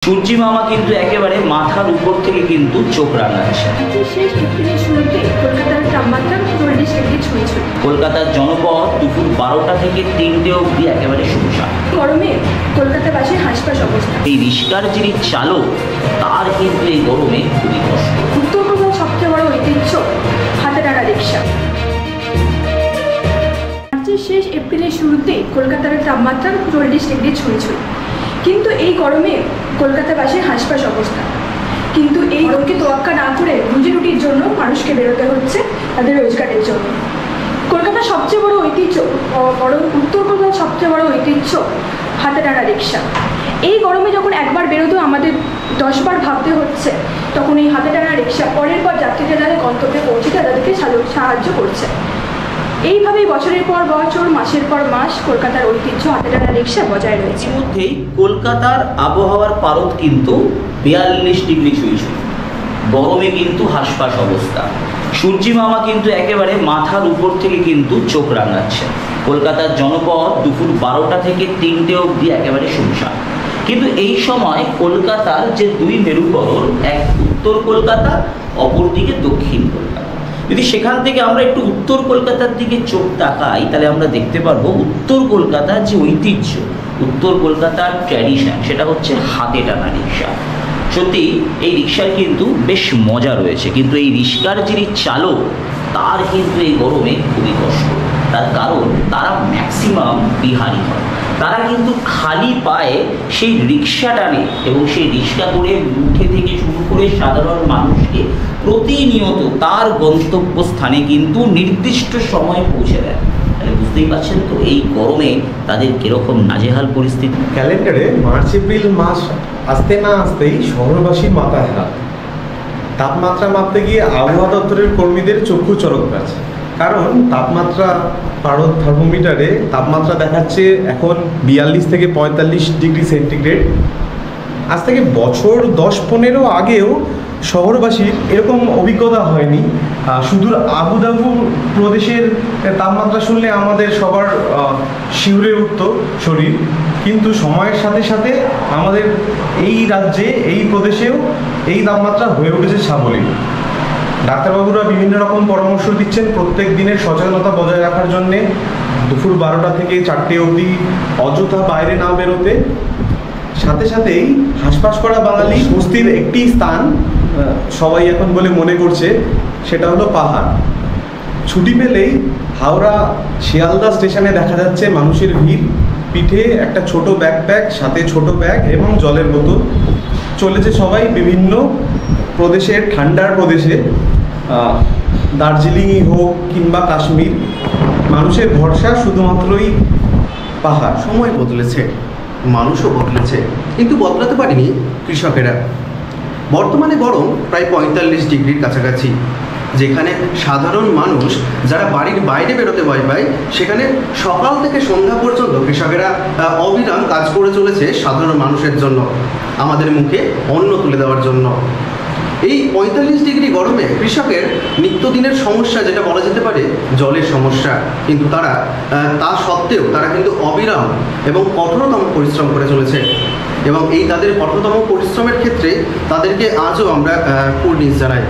সূর্যি মামা কিন্তু একেবারে মাথার উপর থেকে কিন্তু চোখ রাঙাচ্ছে। শেষ এপ্রিলের শুরুতে কলকাতার তাপমাত্রা 40 ডিগ্রি ছুঁয়েছে। কলকাতার জনপথ দুপুর 12টা থেকে 3টে অবধি একেবারে শুনশান। গরমে কলকাতাবাসীর হাসপাস অবস্থা। এই রিক্সার যিনি চালক তার কিন্তু এই গরমে খুবই কষ্ট। উত্তর কলকাতার সবচেয়ে বড় ঐতিহ্য হাতে টানা রিক্সা। শেষ এপ্রিলের শুরুতে কলকাতার তাপমাত্রা 40 ডিগ্রি ছুঁয়েছে। কিন্তু এই গরমে কলকাতাবাসীর হাসপাস অবস্থা। কিন্তু এই গরমকে তোয়াক্কা না করে রুজি রুটির জন্য মানুষকে বেরোতে হচ্ছে তাদের রোজগারের জন্য। কলকাতার সবচেয়ে বড় ঐতিহ্য উত্তর কলকাতার সবচেয়ে বড় ঐতিহ্য হাতে টানা রিক্সা। এই গরমে যখন একবার বেরোতেও আমাদের 10 বার ভাবতে হচ্ছে, তখন এই হাতে টানা রিক্সা পরের পর যাত্রীদের যারা গন্তব্যে পৌঁছে তাদেরকে সাহায্য করছে। এইভাবেই বছরের পর বছর মাসের পর মাস কলকাতার ঐতিহ্য হাতে টানা রিক্সা বজায় রয়েছে। ইতিমধ্যেই কলকাতার আবহাওয়ার পারদ কিন্তু 42 ডিগ্রি ছুঁয়েছে। গরমে কিন্তু হাসপাস অবস্থা। সূর্যি মামা কিন্তু একেবারে মাথার উপর থেকে কিন্তু চোখ রাঙাচ্ছে। কলকাতার জনপথ দুপুর 12টা থেকে 3টে অবধি একেবারে শুনশান। কিন্তু এই সময় কলকাতার যে দুই মেরুকরণ, এক উত্তর কলকাতা, অপরদিকে দক্ষিণ কলকাতা। যদি সেখান থেকে আমরা একটু উত্তর কলকাতার দিকে চোখ তাকাই তাহলে আমরা দেখতে পারবো উত্তর কলকাতার যে ঐতিহ্য, উত্তর কলকাতার ট্র্যাডিশন, সেটা হচ্ছে হাতে টানা রিক্সা। সত্যি এই রিক্সার কিন্তু বেশ মজা রয়েছে, কিন্তু এই রিক্সার যিনি চালক তার কিন্তু এই গরমে খুবই কষ্ট। তার কারণ তারা ম্যাক্সিমাম বিহারি হয়। তারা কিন্তু খালি পায়ে সেই রিক্সা টানে এবং সেই রিক্সা করে মুঠে থেকে শুরু করে সাধারণ মানুষকে প্রতিনিয়ত তার গন্তব্যস্থানে কিন্তু নির্দিষ্ট সময়ে পৌঁছে দেয়। তাহলে বুঝতেই পারছেন তো এই গরমে তাদের কিরকম নাজেহাল পরিস্থিতি। ক্যালেন্ডারে মার্চ এপ্রিল মাস আসতে না আসতেই শহরবাসীর মাথায় হাত। তাপমাত্রা মাপতে গিয়ে আবহাওয়া দপ্তরের কর্মীদের চক্ষু চড়ক গাছ। কারণ তাপমাত্রা পারদ থার্মোমিটারে তাপমাত্রা দেখাচ্ছে এখন 42 থেকে 45 ডিগ্রি সেন্টিগ্রেড। আজ থেকে বছর 10-15 আগেও শহরবাসীর এরকম অভিজ্ঞতা হয়নি। সুদূর আবুধাবি প্রদেশের তাপমাত্রা শুনলে আমাদের সবার শিউরে উঠত শরীর, কিন্তু সময়ের সাথে সাথে আমাদের এই রাজ্যে, এই প্রদেশেও এই তাপমাত্রা হয়ে উঠেছে সাবলীল। ডাক্তারবাবুরা বিভিন্ন রকম পরামর্শ দিচ্ছেন প্রত্যেক দিনের সচেতনতা বজায় রাখার জন্যে। দুপুর 12টা থেকে 4টে অবধি অযথা বাইরে না বেরোতে। সাথে সাথেই হাসপাস করা বাঙালি স্বস্তির একটি স্থান সবাই এখন বলে মনে করছে, সেটা হলো পাহাড়। ছুটি পেলেই হাওড়া শিয়ালদা স্টেশনে দেখা যাচ্ছে মানুষের ভিড়। পিঠে একটা ছোট ব্যাকপ্যাক, সাথে ছোট ব্যাগ এবং জলের বোতল। চলেছে সবাই বিভিন্ন প্রদেশের, ঠান্ডার প্রদেশে, দার্জিলিংই হোক কিংবা কাশ্মীর। মানুষের ভরসা শুধুমাত্রই পাহাড়। সময় বদলেছে, মানুষও বদলেছে, কিন্তু বদলাতে পারেনি কৃষকেরা। বর্তমানে গরম প্রায় 45 ডিগ্রির কাছাকাছি। যেখানে সাধারণ মানুষ যারা বাড়ির বাইরে বেরোতে ভয় পায়, সেখানে সকাল থেকে সন্ধ্যা পর্যন্ত কৃষকেরা অবিরাম কাজ করে চলেছে সাধারণ মানুষের জন্য, আমাদের মুখে অন্ন তুলে দেওয়ার জন্য। এই 45 ডিগ্রি গরমে কৃষকের নিত্যদিনের সমস্যা যেটা বলা যেতে পারে জলের সমস্যা, কিন্তু তা সত্ত্বেও তারা কিন্তু অবিরাম এবং কঠোরতম পরিশ্রম করে চলেছে। এবং এই তাদের কঠোরতম পরিশ্রমের ক্ষেত্রে তাদেরকে আজও আমরা কুর্নিশ জানাই।